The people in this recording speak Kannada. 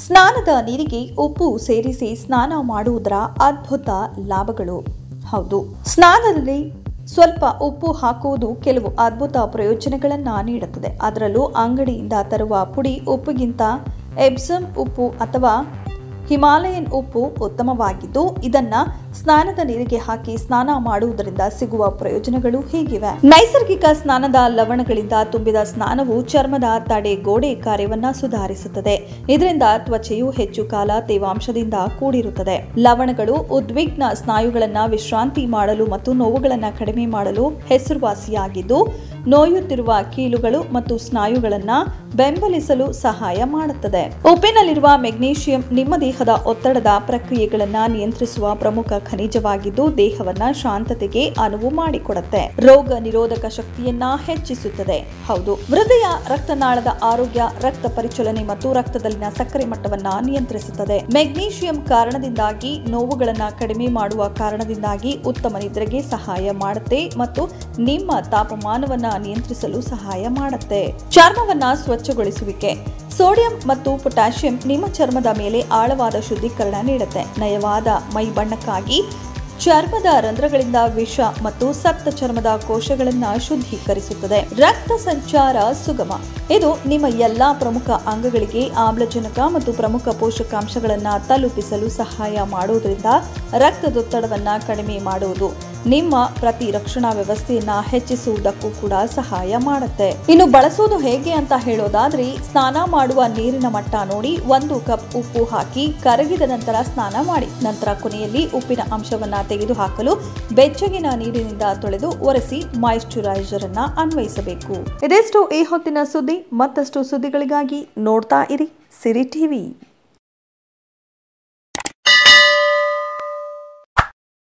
ಸ್ನಾನದ ನೀರಿಗೆ ಉಪ್ಪು ಸೇರಿಸಿ ಸ್ನಾನ ಮಾಡುವುದರ ಅದ್ಭುತ ಲಾಭಗಳು. ಹೌದು, ಸ್ನಾನದಲ್ಲಿ ಸ್ವಲ್ಪ ಉಪ್ಪು ಹಾಕುವುದು ಕೆಲವು ಅದ್ಭುತ ಪ್ರಯೋಜನಗಳನ್ನು ನೀಡುತ್ತದೆ. ಅದರಲ್ಲೂ ಅಂಗಡಿಯಿಂದ ತರುವ ಪುಡಿ ಉಪ್ಪಿಗಿಂತ ಎಪ್ಸಮ್ ಉಪ್ಪು ಅಥವಾ ಹಿಮಾಲಯನ್ ಉಪ್ಪು ಉತ್ತಮವಾಗಿದ್ದು, ಇದನ್ನ ಸ್ನಾನದ ನೀರಿಗೆ ಹಾಕಿ ಸ್ನಾನ ಮಾಡುವುದರಿಂದ ಸಿಗುವ ಪ್ರಯೋಜನಗಳು ಹೀಗಿವೆ. ನೈಸರ್ಗಿಕ ಸ್ನಾನದ ಲವಣಗಳಿಂದ ತುಂಬಿದ ಸ್ನಾನವು ಚರ್ಮದ ತಡೆಗೋಡೆ ಕಾರ್ಯವನ್ನ ಸುಧಾರಿಸುತ್ತದೆ. ಇದರಿಂದ ತ್ವಚೆಯು ಹೆಚ್ಚು ಕಾಲ ತೇವಾಂಶದಿಂದ ಕೂಡಿರುತ್ತದೆ. ಲವಣಗಳು ಉದ್ವಿಗ್ನ ಸ್ನಾಯುಗಳನ್ನು ವಿಶ್ರಾಂತಿ ಮಾಡಲು ಮತ್ತು ನೋವುಗಳನ್ನು ಕಡಿಮೆ ಮಾಡಲು ಹೆಸರುವಾಸಿಯಾಗಿದ್ದು, ನೋಯುತ್ತಿರುವ ಕೀಲುಗಳು ಮತ್ತು ಸ್ನಾಯುಗಳನ್ನು ಬೆಂಬಲಿಸಲು ಸಹಾಯ ಮಾಡುತ್ತದೆ. ಉಪ್ಪಿನಲ್ಲಿರುವ ಮೆಗ್ನೀಷಿಯಂ ನಿಮ್ಮ ದೇಹದ ಒತ್ತಡದ ಪ್ರಕ್ರಿಯೆಗಳನ್ನು ನಿಯಂತ್ರಿಸುವ ಪ್ರಮುಖ ಖನಿಜವಾಗಿದ್ದು, ದೇಹವನ್ನ ಶಾಂತತೆಗೆ ಅನುವು ಮಾಡಿಕೊಡುತ್ತೆ. ರೋಗ ನಿರೋಧಕ ಶಕ್ತಿಯನ್ನ ಹೆಚ್ಚಿಸುತ್ತದೆ. ಹೌದು, ಹೃದಯ ರಕ್ತನಾಳದ ಆರೋಗ್ಯ, ರಕ್ತ ಪರಿಚಲನೆ ಮತ್ತು ರಕ್ತದಲ್ಲಿನ ಸಕ್ಕರೆ ಮಟ್ಟವನ್ನ ನಿಯಂತ್ರಿಸುತ್ತದೆ. ಮೆಗ್ನೀಷಿಯಂ ಕಾರಣದಿಂದಾಗಿ ನೋವುಗಳನ್ನು ಕಡಿಮೆ ಮಾಡುವ ಕಾರಣದಿಂದಾಗಿ ಉತ್ತಮ ನಿದ್ರೆಗೆ ಸಹಾಯ ಮಾಡುತ್ತೆ ಮತ್ತು ನಿಮ್ಮ ತಾಪಮಾನವನ್ನ ನಿಯಂತ್ರಿಸಲು ಸಹಾಯ ಮಾಡುತ್ತೆ. ಚರ್ಮವನ್ನ ಸ್ವಚ್ಛಗೊಳಿಸುವಿಕೆ. ಸೋಡಿಯಂ ಮತ್ತು ಪೊಟ್ಯಾಷಿಯಂ ನಿಮ್ಮ ಚರ್ಮದ ಮೇಲೆ ಆಳವಾದ ಶುದ್ಧೀಕರಣ ನೀಡುತ್ತೆ. ನಯವಾದ ಮೈ ಬಣ್ಣಕ್ಕಾಗಿ ಚರ್ಮದ ರಂಧ್ರಗಳಿಂದ ವಿಷ ಮತ್ತು ಸತ್ತ ಚರ್ಮದ ಕೋಶಗಳನ್ನು ಶುದ್ಧೀಕರಿಸುತ್ತದೆ. ರಕ್ತ ಸಂಚಾರ ಸುಗಮ. ಇದು ನಿಮ್ಮ ಎಲ್ಲಾ ಪ್ರಮುಖ ಅಂಗಗಳಿಗೆ ಆಮ್ಲಜನಕ ಮತ್ತು ಪ್ರಮುಖ ಪೋಷಕಾಂಶಗಳನ್ನು ತಲುಪಿಸಲು ಸಹಾಯ ಮಾಡುವುದರಿಂದ ರಕ್ತದೊತ್ತಡವನ್ನು ಕಡಿಮೆ ಮಾಡುವುದು ನಿಮ್ಮ ಪ್ರತಿರಕ್ಷಣಾ ವ್ಯವಸ್ಥೆಯನ್ನ ಹೆಚ್ಚಿಸುವುದಕ್ಕೂ ಕೂಡ ಸಹಾಯ ಮಾಡುತ್ತೆ. ಇನ್ನು ಬಳಸೋದು ಹೇಗೆ ಅಂತ ಹೇಳೋದಾದ್ರೆ, ಸ್ನಾನ ಮಾಡುವ ನೀರಿನ ಮಟ್ಟ ನೋಡಿ 1 ಕಪ್ ಉಪ್ಪು ಹಾಕಿ ಕರಗಿದ ನಂತರ ಸ್ನಾನ ಮಾಡಿ. ನಂತರ ಕೊನೆಯಲ್ಲಿ ಉಪ್ಪಿನ ಅಂಶವನ್ನ ತೆಗೆದುಹಾಕಲು ಬೆಚ್ಚಗಿನ ನೀರಿನಿಂದ ತೊಳೆದು ಒರೆಸಿ ಮಾಯಿಶ್ಚರೈಸರ್ ಅನ್ನ ಅನ್ವಯಿಸಬೇಕು. ಇದೆಷ್ಟು ಈ ಹೊತ್ತಿನ ಸುದ್ದಿ. ಮತ್ತಷ್ಟು ಸುದ್ದಿಗಳಿಗಾಗಿ ನೋಡ್ತಾ ಇರಿ ಸಿರಿ ಟಿವಿ.